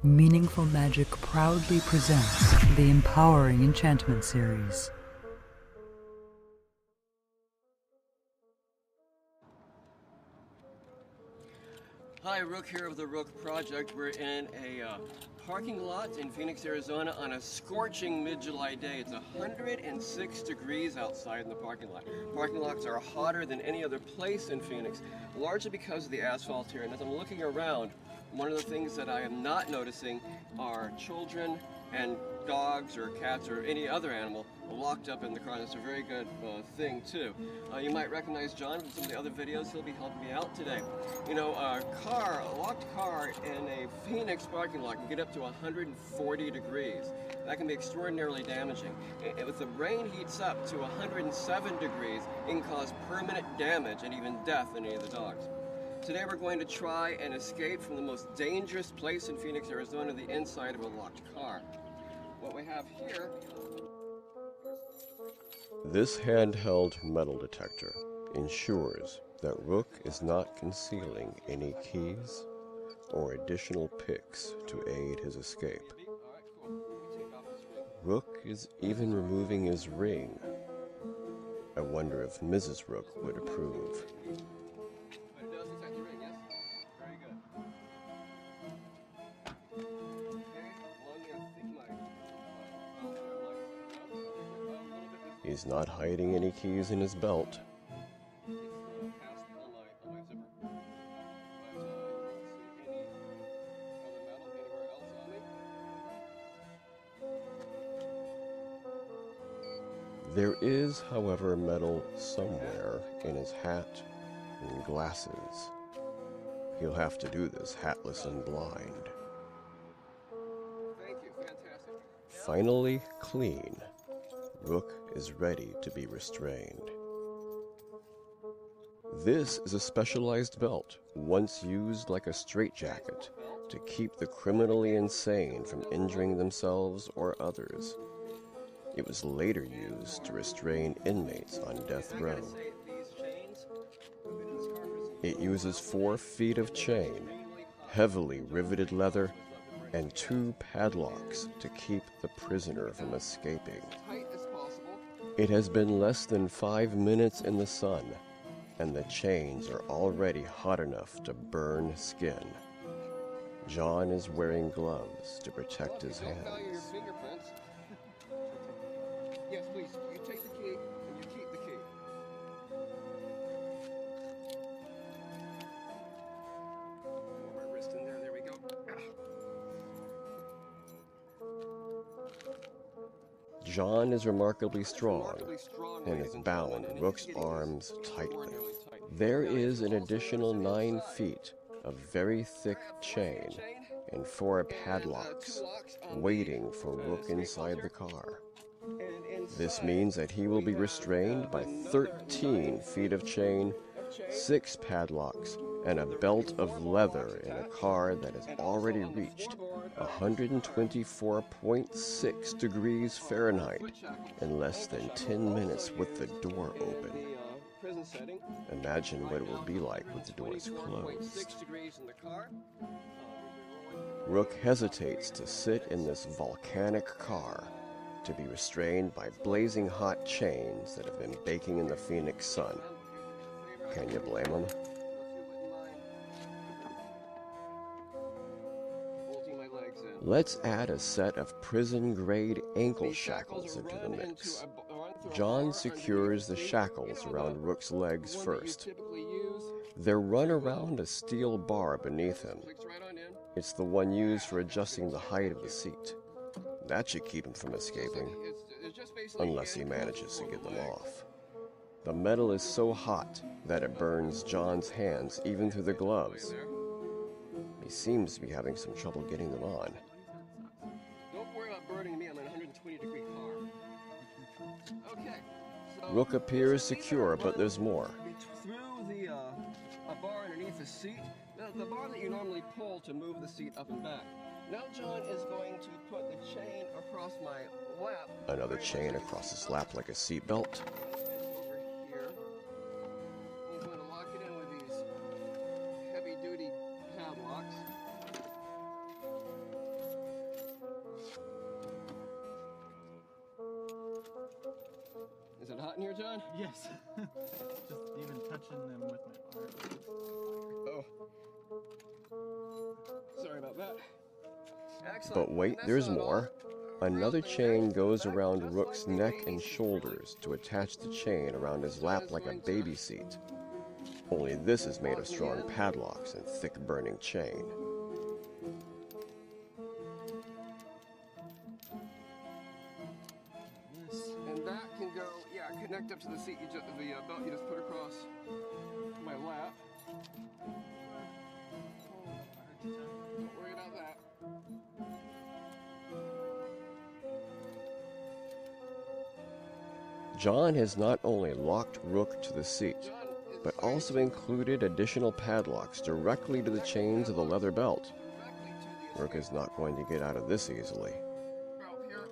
Meaningful Magic proudly presents the Empowering Enchantment series. Hi, Rook here of the Rook Project. We're in a parking lot in Phoenix, Arizona on a scorching mid-July day. It's 106 degrees outside in the parking lot. Parking lots are hotter than any other place in Phoenix, largely because of the asphalt here. And as I'm looking around, one of the things that I am not noticing are children and dogs or cats or any other animal locked up in the car. That's a very good thing too. You might recognize John from some of the other videos. He'll be helping me out today. You know, a locked car in a Phoenix parking lot can get up to 140 degrees. That can be extraordinarily damaging. If the rain heats up to 107 degrees, it can cause permanent damage and even death in any of the dogs. Today we're going to try and escape from the most dangerous place in Phoenix, Arizona, the inside of a locked car. What we have here... This handheld metal detector ensures that Rook is not concealing any keys or additional picks to aid his escape. Rook is even removing his ring. I wonder if Mrs. Rook would approve. He's not hiding any keys in his belt. There is, however, metal somewhere in his hat and glasses. He'll have to do this hatless and blind. Finally clean, Rook is ready to be restrained. This is a specialized belt, once used like a straitjacket to keep the criminally insane from injuring themselves or others. It was later used to restrain inmates on death row. It uses 4 feet of chain, heavily riveted leather, and 2 padlocks to keep the prisoner from escaping. It has been less than 5 minutes in the sun, and the chains are already hot enough to burn skin. John is wearing gloves to protect his hands. Yes, please. You take the key and you keep the key. Put my wrist in there. There we go. John is remarkably strong and is bound Rook's arms tightly. There is an additional 9 feet of very thick chain and 4 padlocks waiting for Rook inside the car. This means that he will be restrained by 13 feet of chain, 6 padlocks, and a belt of leather in a car that has already reached 124.6 degrees Fahrenheit in less than 10 minutes with the door open. Imagine what it will be like with the doors closed. Rook hesitates to sit in this volcanic car, to be restrained by blazing hot chains that have been baking in the Phoenix sun. Can you blame him? Let's add a set of prison-grade ankle shackles into the mix. John secures the shackles around Rook's legs first. They're run around a steel bar beneath him. It's the one used for adjusting the height of the seat. That should keep him from escaping, unless he manages to get them off. The metal is so hot that it burns John's hands even through the gloves. He seems to be having some trouble getting them on. Don't worry about burning me. I'm in a 120-degree car. Okay. Rook appears secure, but there's more. Through the a bar underneath the seat, the bar that you normally pull to move the seat up and back. Now John is going to put the chain across my lap. Another chain across his lap like a seat belt. Over here. He's going to lock it in with these heavy-duty padlocks. hot in here, John? Yes. Just even touching them with my arm. Oh. Sorry about that. Excellent. But wait, there's more. Another chain goes around Rook's neck and shoulders to attach the chain around his lap like a baby seat. Only this is made of strong padlocks and thick burning chain. And that can go, connect up to the seat, the belt you just put across my lap. Don't worry about that. John has not only locked Rook to the seat, but also included additional padlocks directly to the chains of the leather belt. Rook is not going to get out of this easily. Belt here.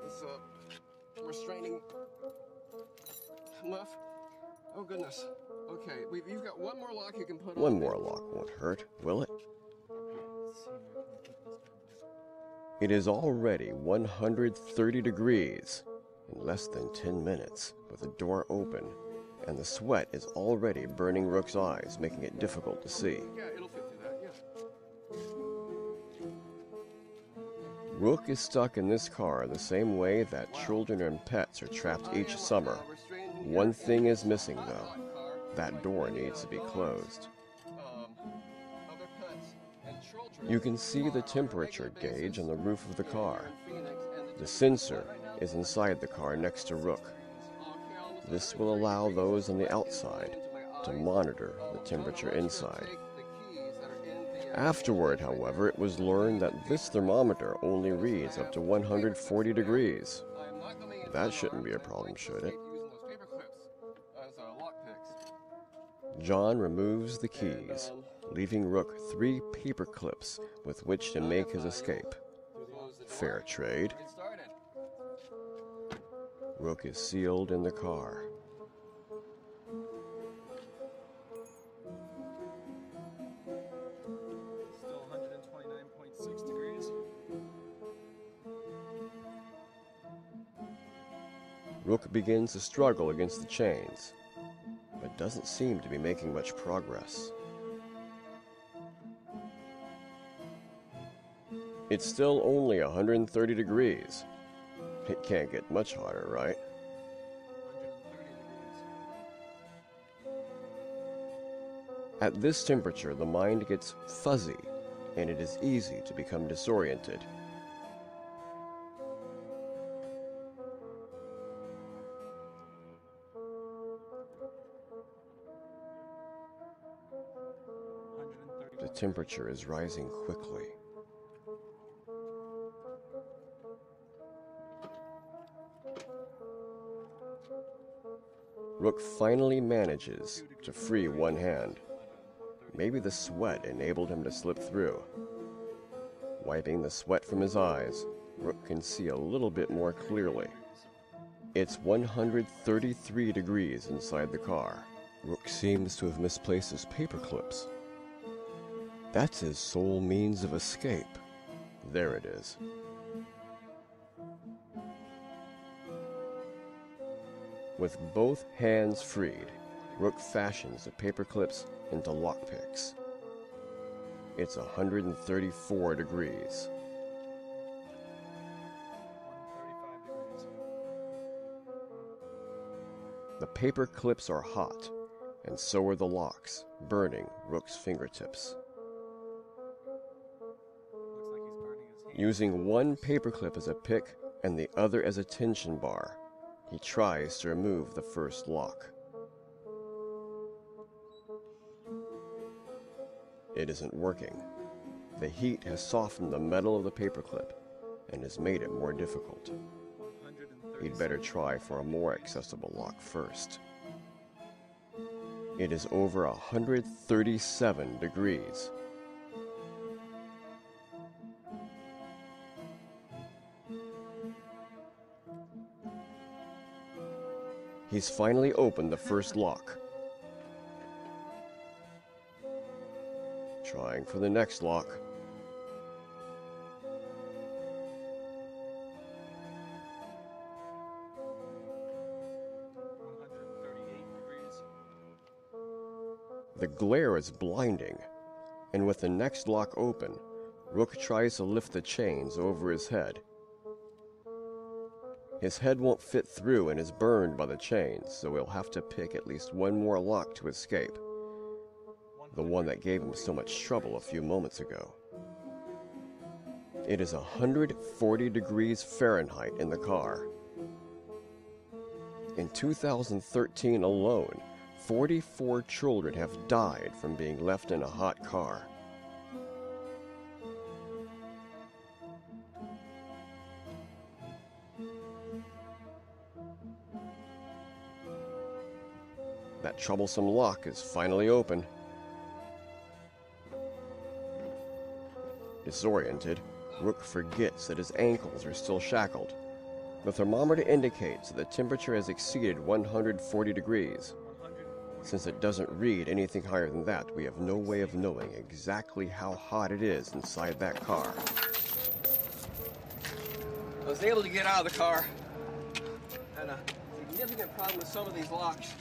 This restraining muff. Oh goodness. Okay, you've got one more lock you can put on. One more lock won't hurt, will it? It is already 130 degrees in less than 10 minutes with the door open, and the sweat is already burning Rook's eyes, making it difficult to see. Yeah, it'll fit through that, yeah. Rook is stuck in this car the same way that children and pets are trapped each summer. One thing is missing, though. That door needs to be closed. You can see the temperature gauge on the roof of the car. The sensor is inside the car next to Rook. This will allow those on the outside to monitor the temperature inside. Afterward, however, it was learned that this thermometer only reads up to 140 degrees. That shouldn't be a problem, should it? John removes the keys, leaving Rook 3 paper clips with which to make his escape. Fair trade. Rook is sealed in the car. Still 129.6 degrees. Rook begins to struggle against the chains, but doesn't seem to be making much progress. It's still only 130 degrees. It can't get much hotter, right? 130 degrees. At this temperature, the mind gets fuzzy, and it is easy to become disoriented. The temperature is rising quickly. Rook finally manages to free one hand. Maybe the sweat enabled him to slip through. Wiping the sweat from his eyes, Rook can see a little bit more clearly. It's 133 degrees inside the car. Rook seems to have misplaced his paper clips. That's his sole means of escape. There it is. With both hands freed, Rook fashions the paper clips into lockpicks. It's 134 degrees. 135 degrees. The paper clips are hot, and so are the locks, burning Rook's fingertips. Looks like he's burning his hand. Using one paperclip as a pick and the other as a tension bar, he tries to remove the first lock. It isn't working. The heat has softened the metal of the paperclip and has made it more difficult. 137. He'd better try for a more accessible lock first. It is over 137 degrees. He's finally opened the first lock. Trying for the next lock. The glare is blinding, and with the next lock open, Rook tries to lift the chains over his head. His head won't fit through and is burned by the chains, so he'll have to pick at least one more lock to escape. The one that gave him so much trouble a few moments ago. It is 140 degrees Fahrenheit in the car. In 2013 alone, 44 children have died from being left in a hot car. That troublesome lock is finally open. Disoriented, Rook forgets that his ankles are still shackled. The thermometer indicates that the temperature has exceeded 140 degrees. Since it doesn't read anything higher than that, we have no way of knowing exactly how hot it is inside that car. I was able to get out of the car. Had a significant problem with some of these locks.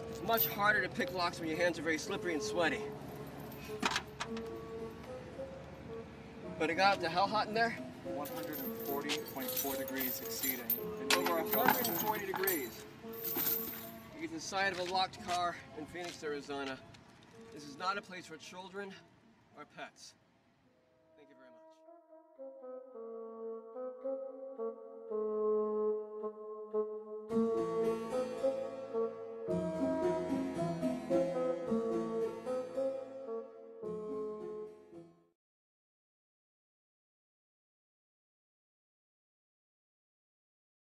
It's much harder to pick locks when your hands are very slippery and sweaty. But it got up to how hot in there? 140.4 degrees exceeding. Over 140 degrees. You get inside of a locked car in Phoenix, Arizona. This is not a place for children or pets. Thank you very much.